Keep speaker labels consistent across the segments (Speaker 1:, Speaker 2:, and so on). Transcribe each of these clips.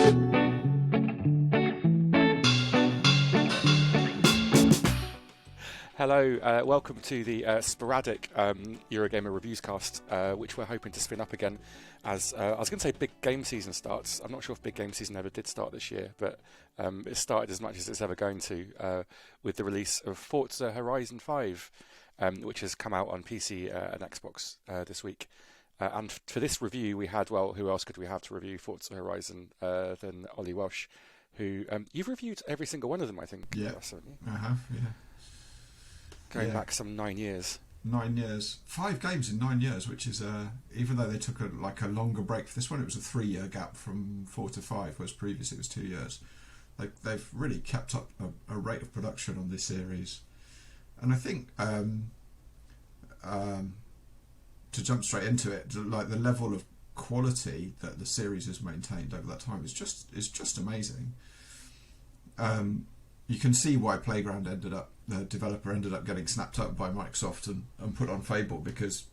Speaker 1: Hello, welcome to the sporadic Eurogamer reviewscast, which we're hoping to spin up again as I was going to say big game season starts. I'm not sure if big game season ever did start this year, but it started as much as it's ever going to with the release of Forza Horizon 5, which has come out on PC and Xbox this week. And for this review, we had, well, who else could we have to review Forza Horizon than Ollie Welsh, who you've reviewed every single one of them, I think.
Speaker 2: Yeah,
Speaker 1: Russ,
Speaker 2: I have, yeah.
Speaker 1: Going back some 9 years.
Speaker 2: 9 years. 5 games in 9 years, which is, even though they took a longer break for this one, it was a 3-year gap from 4 to 5, whereas previously it was 2 years. They've really kept up a rate of production on this series. And I think, to jump straight into it, like the level of quality that the series has maintained over that time is just amazing. You can see why Playground the developer ended up getting snapped up by Microsoft and put on Fable, because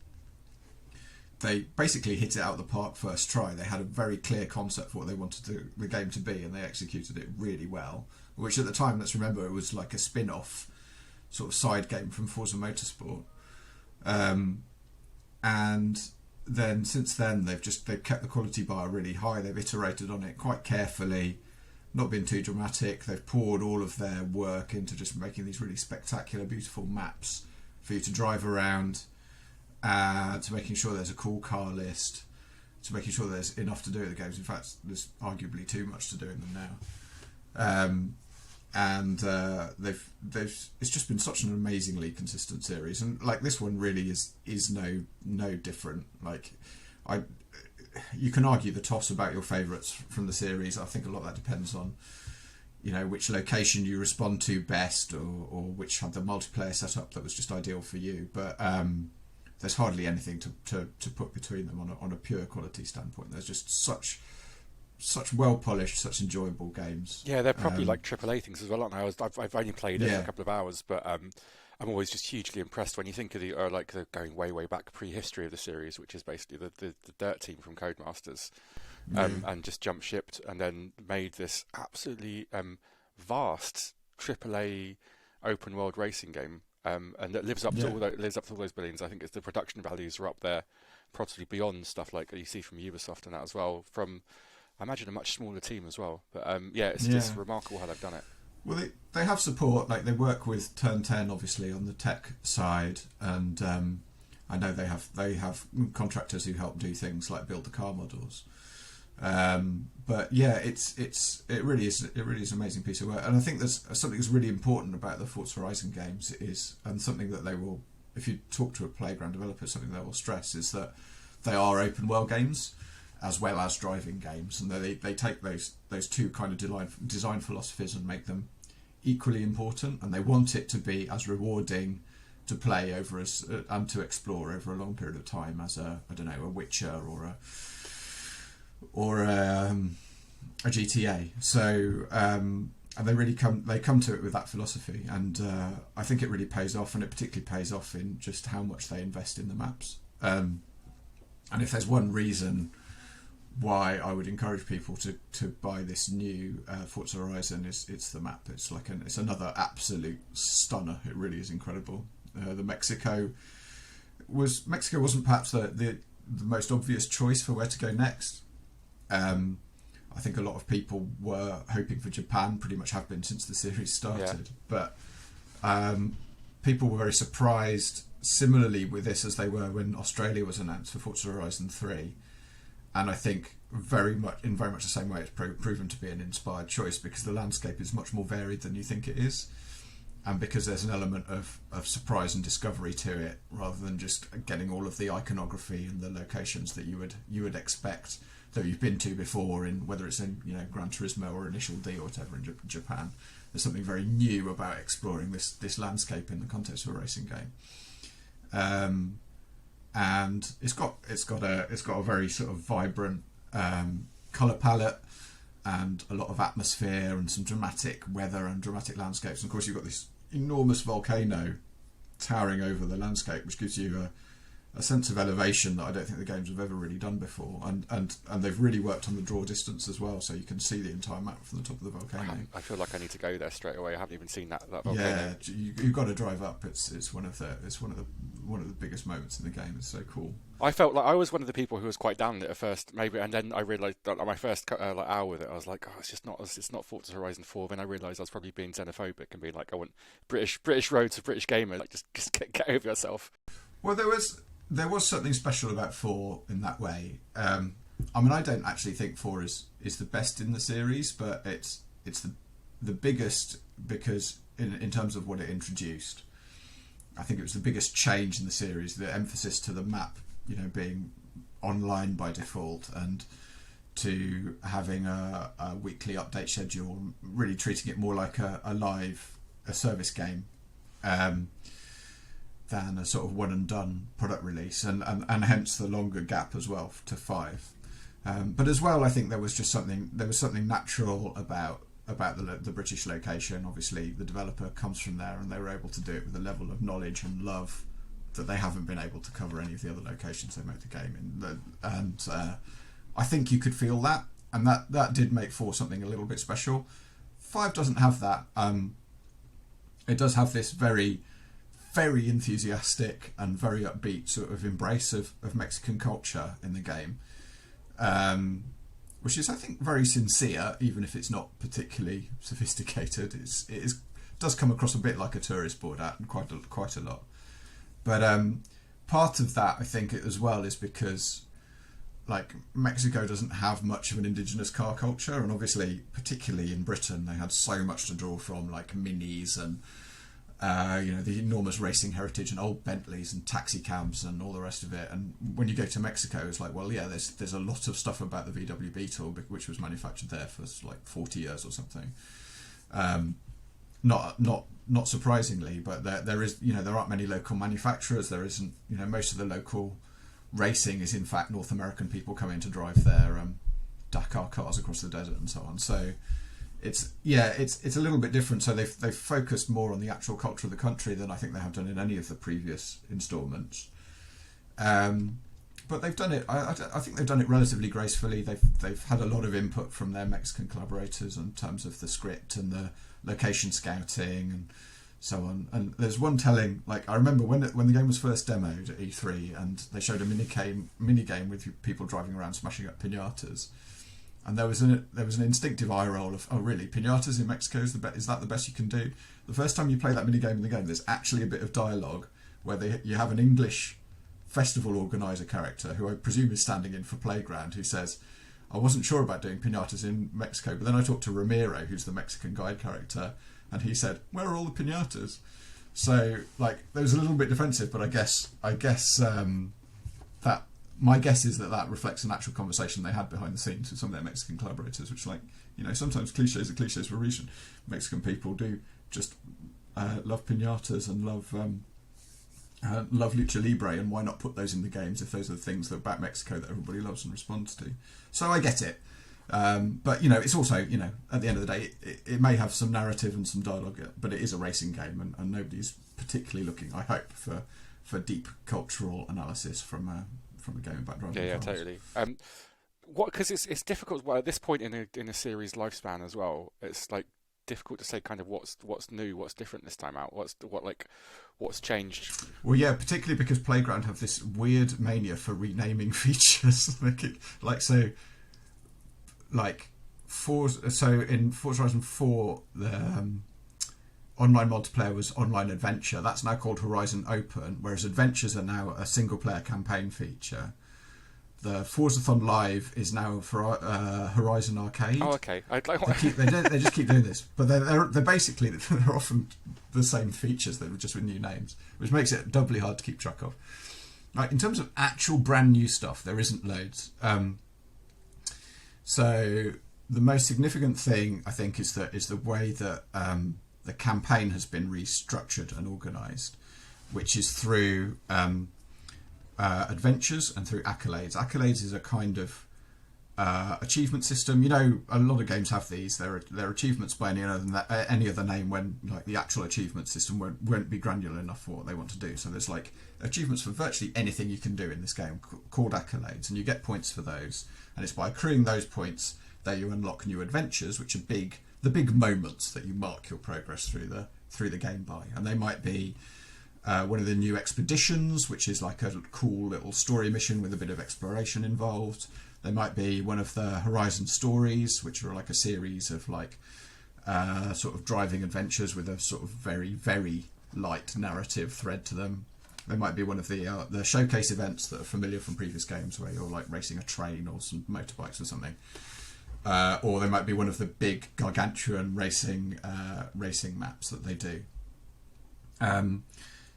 Speaker 2: they basically hit it out of the park first try. They had a very clear concept for what they wanted the game to be, and they executed it really well, which at the time, let's remember, it was like a spin-off sort of side game from Forza Motorsport. And then since then they've kept the quality bar really high. They've iterated on it quite carefully, not been too dramatic. They've poured all of their work into just making these really spectacular, beautiful maps for you to drive around, to making sure there's a cool car list, to making sure there's enough to do in the games. In fact, there's arguably too much to do in them now. It's just been such an amazingly consistent series, and like this one really is no different. Like you can argue the toss about your favourites from the series. I think a lot of that depends on, you know, which location you respond to best, or which had the multiplayer setup that was just ideal for you. But there's hardly anything to put between them on a pure quality standpoint. There's just such well polished, such enjoyable games.
Speaker 1: Yeah, they're probably like AAA things as well, aren't they? I've only played it for a couple of hours, but I'm always just hugely impressed when you think of the going way back prehistory of the series, which is basically the Dirt team from Codemasters, and just jumped shipped and then made this absolutely vast AAA open world racing game, and that lives up to all those billions. I think it's the production values are up there, probably beyond stuff like you see from Ubisoft and that as well. From I imagine a much smaller team as well, but it's just remarkable how they've done it.
Speaker 2: Well, they have support. Like they work with Turn 10, obviously, on the tech side, and I know they have contractors who help do things like build the car models. But yeah, it really is an amazing piece of work, and I think there's something that's really important about the Forza Horizon games and something that they will, if you talk to a Playground developer, something they will stress is that they are open world games as well as driving games, and they take those two kind of design philosophies and make them equally important, and they want it to be as rewarding to play over and to explore over a long period of time as a Witcher or a GTA. So and they really come to it with that philosophy, and I think it really pays off, and it particularly pays off in just how much they invest in the maps. And if there's one reason why I would encourage people to buy this new Forza Horizon, it's the map. It's another absolute stunner. It really is incredible. The Mexico wasn't perhaps the most obvious choice for where to go next. I think a lot of people were hoping for Japan, pretty much have been since the series started. Yeah. But people were very surprised similarly with this as they were when Australia was announced for Forza Horizon 3. And I think very much the same way it's proven to be an inspired choice, because the landscape is much more varied than you think it is, and because there's an element of surprise and discovery to it, rather than just getting all of the iconography and the locations that you would expect that you've been to before, in whether it's in Gran Turismo or Initial D or whatever in Japan. There's something very new about exploring this landscape in the context of a racing game. And it's got a very sort of vibrant colour palette and a lot of atmosphere and some dramatic weather and dramatic landscapes. And of course, you've got this enormous volcano towering over the landscape, which gives you a sense of elevation that I don't think the games have ever really done before, and they've really worked on the draw distance as well, so you can see the entire map from the top of the volcano.
Speaker 1: I feel like I need to go there straight away. I haven't even seen that volcano.
Speaker 2: Yeah, you've got to drive up. It's one of the biggest moments in the game. It's so cool.
Speaker 1: I felt like I was one of the people who was quite down with it at first, maybe, and then I realised that my first hour with it, I was like, oh, it's not Forza Horizon 4. Then I realised I was probably being xenophobic and being like, I want British roads for British gamers. Like, just get over yourself.
Speaker 2: Well, there was something special about 4 in that way. I mean, I don't actually think 4 is the best in the series, but it's the biggest because in terms of what it introduced. I think it was the biggest change in the series, the emphasis to the map, being online by default, and to having a weekly update schedule, really treating it more like a service game than a sort of one and done product release, and hence the longer gap as well to 5. But as well, I think there was something natural about the British location. Obviously, the developer comes from there, and they were able to do it with a level of knowledge and love that they haven't been able to cover any of the other locations they made the game in. And I think you could feel that, and that did make 4 something a little bit special. 5 doesn't have that. It does have this very, very enthusiastic and very upbeat sort of embrace of Mexican culture in the game, which is, I think, very sincere, even if it's not particularly sophisticated. It does come across a bit like a tourist board ad, and quite a lot. But part of that, I think, as well, is because like Mexico doesn't have much of an indigenous car culture, and obviously, particularly in Britain, they had so much to draw from, like minis and the enormous racing heritage and old Bentleys and taxi cabs and all the rest of it. And when you go to Mexico, it's like, well, yeah, there's a lot of stuff about the VW Beetle, which was manufactured there for like 40 years or something. Not surprisingly, but there is, there aren't many local manufacturers. There isn't, most of the local racing is in fact North American people coming to drive their Dakar cars across the desert and so on. So it's a little bit different. So they've focused more on the actual culture of the country than I think they have done in any of the previous installments. But they've done it. I think they've done it relatively gracefully. They've had a lot of input from their Mexican collaborators in terms of the script and the location scouting and so on. And there's one telling, like, I remember when the game was first demoed at E3, and they showed a mini game with people driving around smashing up piñatas, and there was an instinctive eye roll of, oh really, piñatas in Mexico is that the best you can do? The first time you play that mini game in the game, there's actually a bit of dialogue where you have an English festival organizer character, who I presume is standing in for Playground, who says, I wasn't sure about doing piñatas in Mexico, but then I talked to Ramiro, who's the Mexican guide character, and he said, where are all the piñatas? So, like, there was a little bit defensive, but I guess that my guess is that reflects an actual conversation they had behind the scenes with some of their Mexican collaborators, which, like, sometimes cliches are cliches for a reason. Mexican people do just love piñatas and love lucha libre, and why not put those in the games if those are the things that about Mexico that everybody loves and responds to? So I get it, but it's also, at the end of the day, it may have some narrative and some dialogue, but it is a racing game, and nobody's particularly looking, I hope, for deep cultural analysis from a game about driving.
Speaker 1: Yeah, totally. Because it's difficult. Well, at this point in a series lifespan as well, it's like difficult to say kind of what's new, what's different this time out, what's changed.
Speaker 2: Well, yeah, particularly because Playground have this weird mania for renaming features. So in Forza Horizon 4, the online multiplayer was online adventure. That's now called Horizon Open, whereas adventures are now a single player campaign feature. The Forzathon Live is now for Horizon Arcade.
Speaker 1: Oh, okay.
Speaker 2: They just keep doing this, but they're basically they're often the same features, they're just with new names, which makes it doubly hard to keep track of. Like, in terms of actual brand new stuff, there isn't loads. So the most significant thing, I think, is the way that the campaign has been restructured and organised, which is through adventures and through accolades. Accolades is a kind of achievement system. You know, a lot of games have these. They're achievements by any other name when like the actual achievement system won't be granular enough for what they want to do. So there's like achievements for virtually anything you can do in this game called accolades, and you get points for those. And it's by accruing those points that you unlock new adventures, which are the big moments that you mark your progress through the game by. And they might be one of the new expeditions, which is like a cool little story mission with a bit of exploration involved. They might be one of the Horizon stories, which are like a series of like sort of driving adventures with a sort of very, very light narrative thread to them. They might be one of the showcase events that are familiar from previous games, where you're like racing a train or some motorbikes or something. Or they might be one of the big gargantuan racing maps that they do.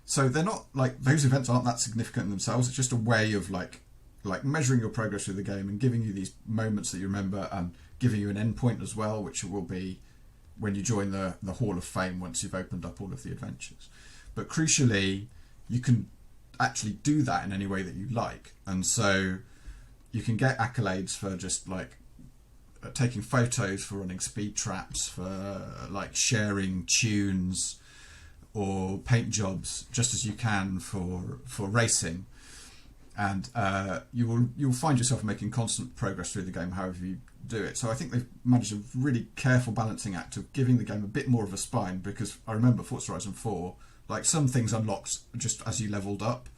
Speaker 2: So they're not like, those events aren't that significant in themselves. It's just a way of like measuring your progress through the game and giving you these moments that you remember, and giving you an endpoint as well, which will be when you join the Hall of Fame once you've opened up all of the adventures. But crucially, you can actually do that in any way that you like. And so you can get accolades for just like taking photos, for running speed traps, for like sharing tunes or paint jobs, just as you can for racing. And you'll find yourself making constant progress through the game however you do it. So I think they've managed a really careful balancing act of giving the game a bit more of a spine, because I remember Forza Horizon 4, like some things unlocked just as you leveled up,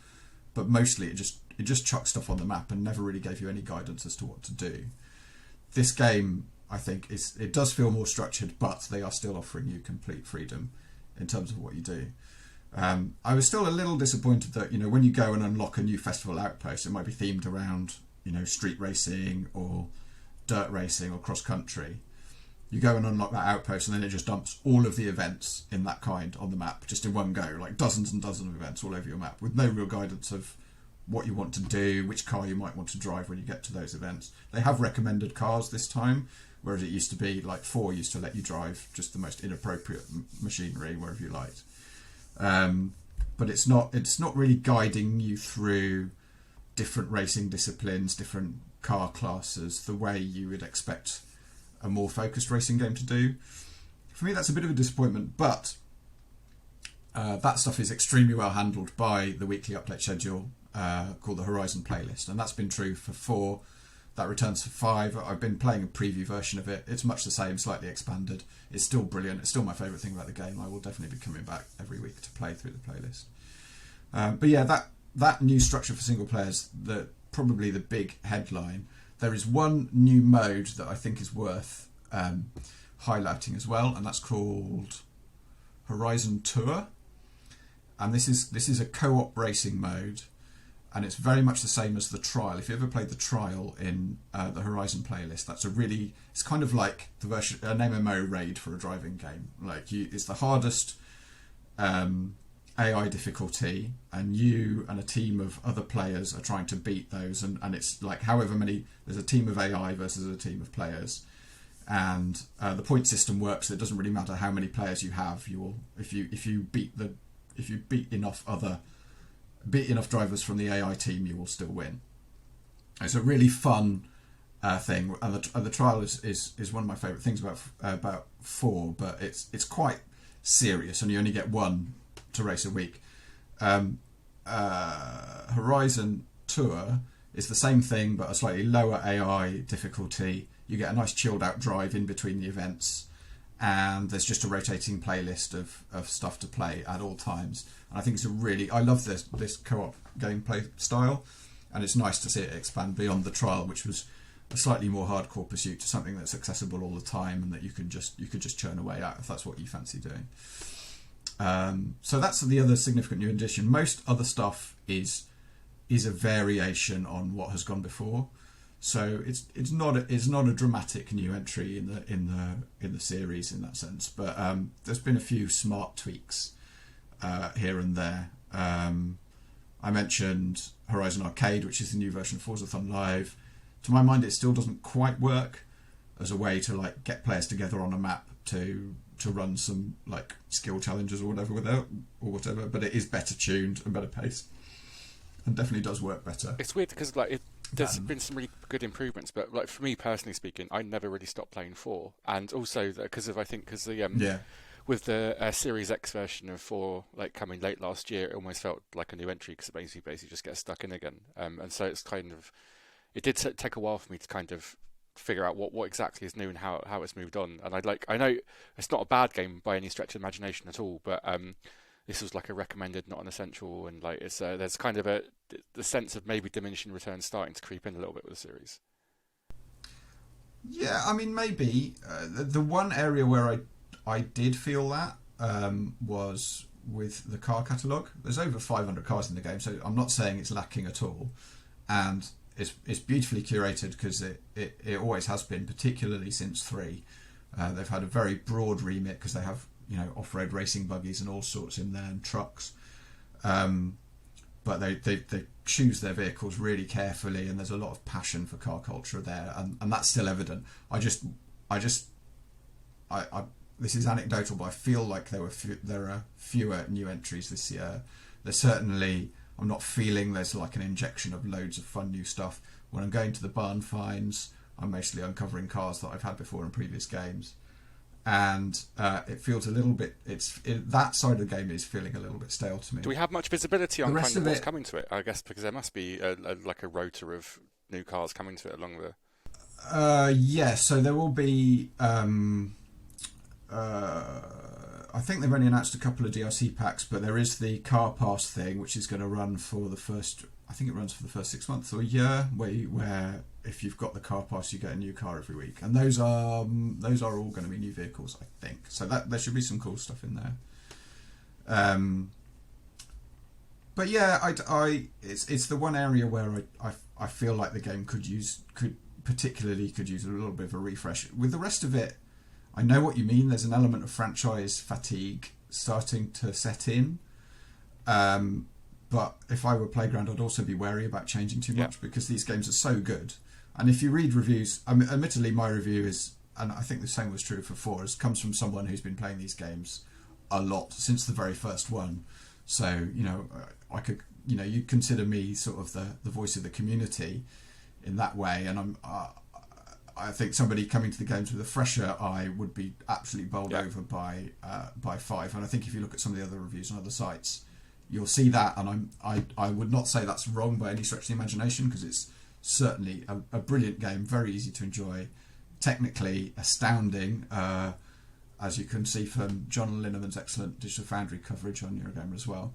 Speaker 2: but mostly it just chucked stuff on the map and never really gave you any guidance as to what to do. This game, I think, it does feel more structured, but they are still offering you complete freedom in terms of what you do. I was still a little disappointed that, you know, when you go and unlock a new festival outpost, it might be themed around, you know, street racing or dirt racing or cross country. You go and unlock that outpost, and then it just dumps all of the events in that kind on the map, just in one go, like dozens and dozens of events all over your map, with no real guidance of what you want to do, which car you might want to drive when you get to those events. They have recommended cars this time, whereas it used to be like 4 used to let you drive just the most inappropriate machinery wherever you liked. But it's not really guiding you through different racing disciplines, different car classes, the way you would expect a more focused racing game to do. For me, that's a bit of a disappointment, but that stuff is extremely well handled by the weekly update schedule called the Horizon playlist, and that's been true for 4. That returns for 5. I've been playing a preview version of it. It's much the same, slightly expanded. It's still brilliant. It's still my favourite thing about the game. I will definitely be coming back every week to play through the playlist. But yeah, that new structure for single players, probably the big headline. There is one new mode that I think is worth highlighting as well, and that's called Horizon Tour. And this is a co-op racing mode, and it's very much the same as the trial. If you ever played the trial in the Horizon playlist, it's kind of like the version, an MMO raid for a driving game. Like it's the hardest AI difficulty, and you and a team of other players are trying to beat those, and it's like however many, there's a team of AI versus a team of players, and the point system works. It doesn't really matter how many players you have. If you beat enough drivers from the AI team, you will still win. It's a really fun thing, and the trial is one of my favourite things about 4, but it's quite serious, and you only get one to race a week. Horizon Tour is the same thing, but a slightly lower AI difficulty. You get a nice chilled out drive in between the events, and there's just a rotating playlist of stuff to play at all times. And I think I love this co-op gameplay style, and it's nice to see it expand beyond the trial, which was a slightly more hardcore pursuit, to something that's accessible all the time and that you could just churn away at if that's what you fancy doing. So that's the other significant new addition. Most other stuff is a variation on what has gone before. So it's not a dramatic new entry in the series in that sense. But there's been a few smart tweaks here and there. I mentioned Horizon Arcade, which is the new version of Forzathon Live. To my mind, it still doesn't quite work as a way to like get players together on a map to run some like skill challenges or whatever, but it is better tuned and better paced, and definitely does work better.
Speaker 1: It's weird because like there's been some really good improvements, but like for me personally speaking, I never really stopped playing 4, and also because the with the Series X version of 4 like coming late last year, it almost felt like a new entry because it basically just gets stuck in again, and so it's kind of it did take a while for me to kind of figure out what exactly is new and how it's moved on. And I know it's not a bad game by any stretch of imagination at all, but this was like a recommended, not an essential, and like it's there's kind of the sense of maybe diminishing returns starting to creep in a little bit with the series.
Speaker 2: Yeah, I mean maybe the one area where I did feel that was with the car catalogue. There's over 500 cars in the game, so I'm not saying it's lacking at all, and it's beautifully curated because it always has been, particularly since 3. They've had a very broad remit because they have off-road racing buggies and all sorts in there, and trucks, but they choose their vehicles really carefully, and there's a lot of passion for car culture there, and that's still evident. I this is anecdotal, but I feel like there are fewer new entries this year. There's certainly, I'm not feeling there's like an injection of loads of fun new stuff. When I'm going to the barn finds, I'm mostly uncovering cars that I've had before in previous games, and it feels a little bit. That side of the game is feeling a little bit stale to me.
Speaker 1: Do we have much visibility on kind of what's coming to it? I guess because there must be like a rota of new cars coming to it along the.
Speaker 2: Yeah, so there will be. I think they've only announced a couple of DLC packs, but there is the car pass thing, which is going to run for the first. I think it runs for the first 6 months or a year, where if you've got the car pass, you get a new car every week, and those are all going to be new vehicles, I think. So that there should be some cool stuff in there. But yeah, it's the one area where I feel like the game could use a little bit of a refresh. With the rest of it, I know what you mean. There's an element of franchise fatigue starting to set in. But if I were Playground, I'd also be wary about changing too much because these games are so good. And if you read reviews, admittedly my review is, and I think the same was true for 4, comes from someone who's been playing these games a lot since the very first one. So, I could, you'd consider me sort of the voice of the community in that way. And I think somebody coming to the games with a fresher eye would be absolutely bowled over by 5. And I think if you look at some of the other reviews on other sites, you'll see that. And I would not say that's wrong by any stretch of the imagination, because it's certainly a brilliant game, very easy to enjoy, technically astounding, as you can see from John Linneman's excellent Digital Foundry coverage on Eurogamer as well.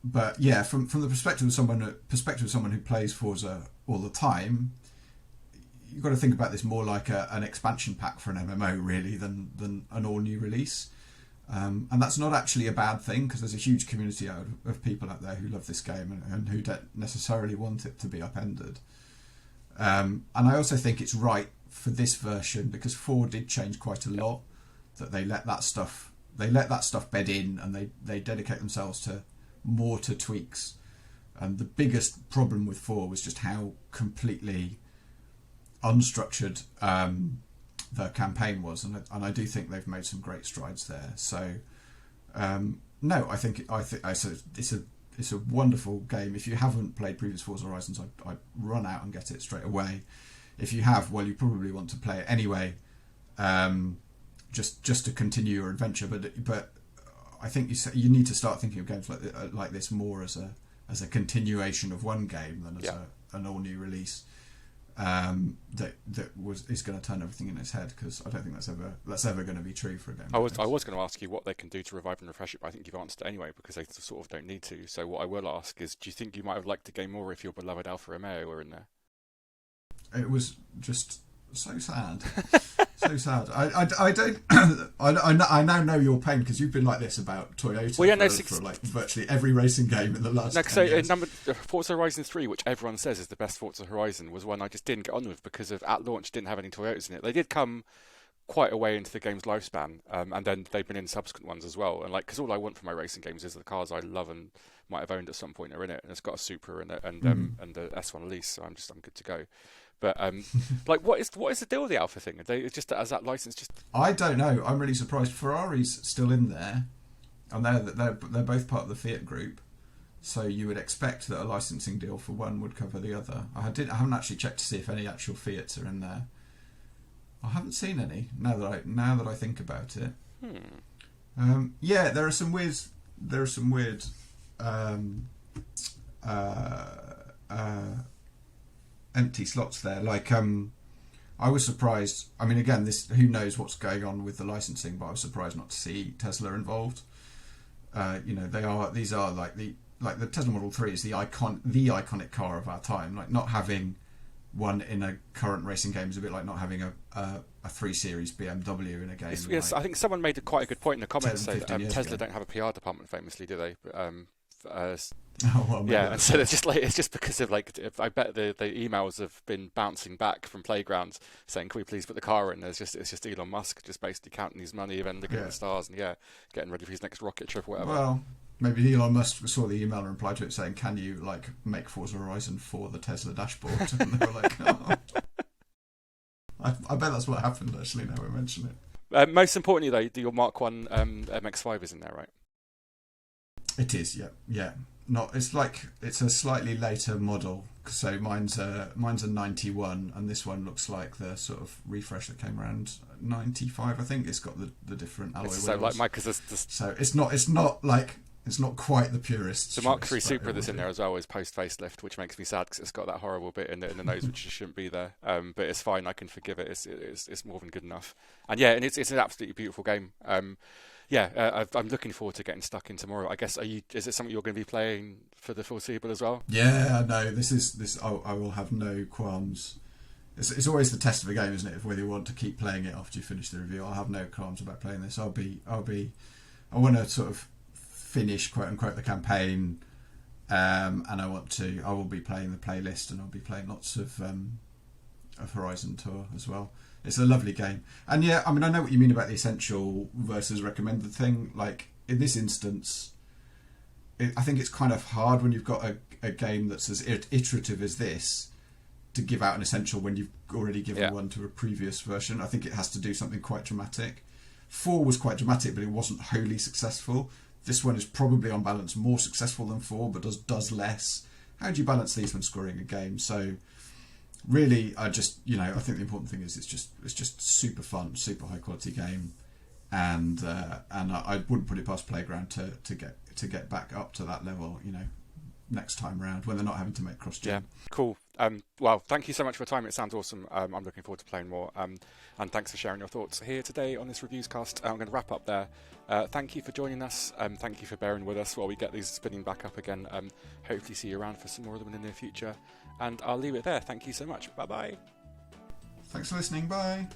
Speaker 2: But yeah, from the perspective of someone who plays Forza all the time, you've got to think about this more like an expansion pack for an MMO really than an all new release. And that's not actually a bad thing, because there's a huge community of people out there who love this game and who don't necessarily want it to be upended. And I also think it's right for this version, because 4 did change quite a lot, that they let that stuff bed in, and they dedicate themselves to tweaks. And the biggest problem with 4 was just how completely unstructured the campaign was, and I do think they've made some great strides there. So no, I think it's a wonderful game. If you haven't played previous Forza Horizons, I'd run out and get it straight away. If you have, well, you probably want to play it anyway, just to continue your adventure. But I think you need to start thinking of games like this more as a continuation of one game than as an all new release. That is going to turn everything in its head, because I don't think that's ever going to be true for a game.
Speaker 1: I was going to ask you what they can do to revive and refresh it, but I think you've answered it anyway, because they sort of don't need to. So what I will ask is, do you think you might have liked the game more if your beloved Alfa Romeo were in there?
Speaker 2: It was just so sad. So sad. I don't. I now know your pain, because you've been like this about Toyota for like virtually every racing game in the last. No,
Speaker 1: so Forza Horizon 3, which everyone says is the best Forza Horizon, was one I just didn't get on with because at launch didn't have any Toyotas in it. They did come quite a way into the game's lifespan, and then they've been in subsequent ones as well. And because all I want from my racing games is the cars I love and might have owned at some point are in it, and it's got a Supra and the S1 Elise, so I'm good to go. But what is the deal with the Alpha thing? Are they just as that license just?
Speaker 2: I don't know. I'm really surprised. Ferrari's still in there, and they're both part of the Fiat group. So you would expect that a licensing deal for one would cover the other. I haven't actually checked to see if any actual Fiats are in there. I haven't seen any now that I think about it. Yeah, there are some weird empty slots there. Like I was surprised. I mean, again, who knows what's going on with the licensing, but I was surprised not to see Tesla involved. These are like the Tesla Model 3 is the iconic car of our time. Like, not having one in a current racing game is a bit like not having a 3 Series BMW in a game.
Speaker 1: Yes,
Speaker 2: like
Speaker 1: I think someone made quite a good point in the comments. Tesla
Speaker 2: ago.
Speaker 1: don't have a PR department, famously, do they?
Speaker 2: Well,
Speaker 1: yeah, and so it's just because of I bet the emails have been bouncing back from playgrounds saying, "Can we please put the car in?" It's just Elon Musk just basically counting his money and looking at the stars and getting ready for his next rocket trip or whatever.
Speaker 2: Well, maybe Elon Musk saw the email and replied to it saying, "Can you make Forza Horizon for the Tesla dashboard?" And they were like, "Oh." I bet that's what happened. Actually, now we mention
Speaker 1: it. Most importantly, though, your Mark 1 MX-5 is in there, right?
Speaker 2: It is, yeah. It's a slightly later model. So mine's a 91, and this one looks like the sort of refresh that came around 95. I think it's got the different alloy wheels.
Speaker 1: So like Mike,
Speaker 2: so it's not quite the purest.
Speaker 1: The Mark 3 Supra that's in there as well is post facelift, which makes me sad because it's got that horrible bit in the nose which shouldn't be there. But it's fine. I can forgive it. It's more than good enough. And it's an absolutely beautiful game. I'm looking forward to getting stuck in tomorrow. I guess, is it something you're going to be playing for the foreseeable as well?
Speaker 2: Yeah, no, I will have no qualms. It's always the test of a game, isn't it? If whether you want to keep playing it after you finish the review. I'll have no qualms about playing this. I want to sort of finish, quote unquote, the campaign, and I will be playing the playlist, and I'll be playing lots of Horizon Tour as well. It's a lovely game. And yeah, I mean, I know what you mean about the essential versus recommended thing. Like, in this instance, I think it's kind of hard when you've got a game that's as iterative as this to give out an essential when you've already given one to a previous version. I think it has to do something quite dramatic. 4 was quite dramatic, but it wasn't wholly successful. This one is probably on balance more successful than 4, but does less. How do you balance these when scoring a game? So really, I think the important thing is it's just super fun, super high quality game, and I wouldn't put it past Playground to get back up to that level, next time round when they're not having to make cross-gen.
Speaker 1: Yeah, cool. Well, thank you so much for your time. It sounds awesome. I'm looking forward to playing more. And thanks for sharing your thoughts here today on this reviewscast. I'm going to wrap up there. Thank you for joining us. Thank you for bearing with us while we get these spinning back up again. Hopefully see you around for some more of them in the near future. And I'll leave it there. Thank you so much. Bye-bye.
Speaker 2: Thanks for listening. Bye.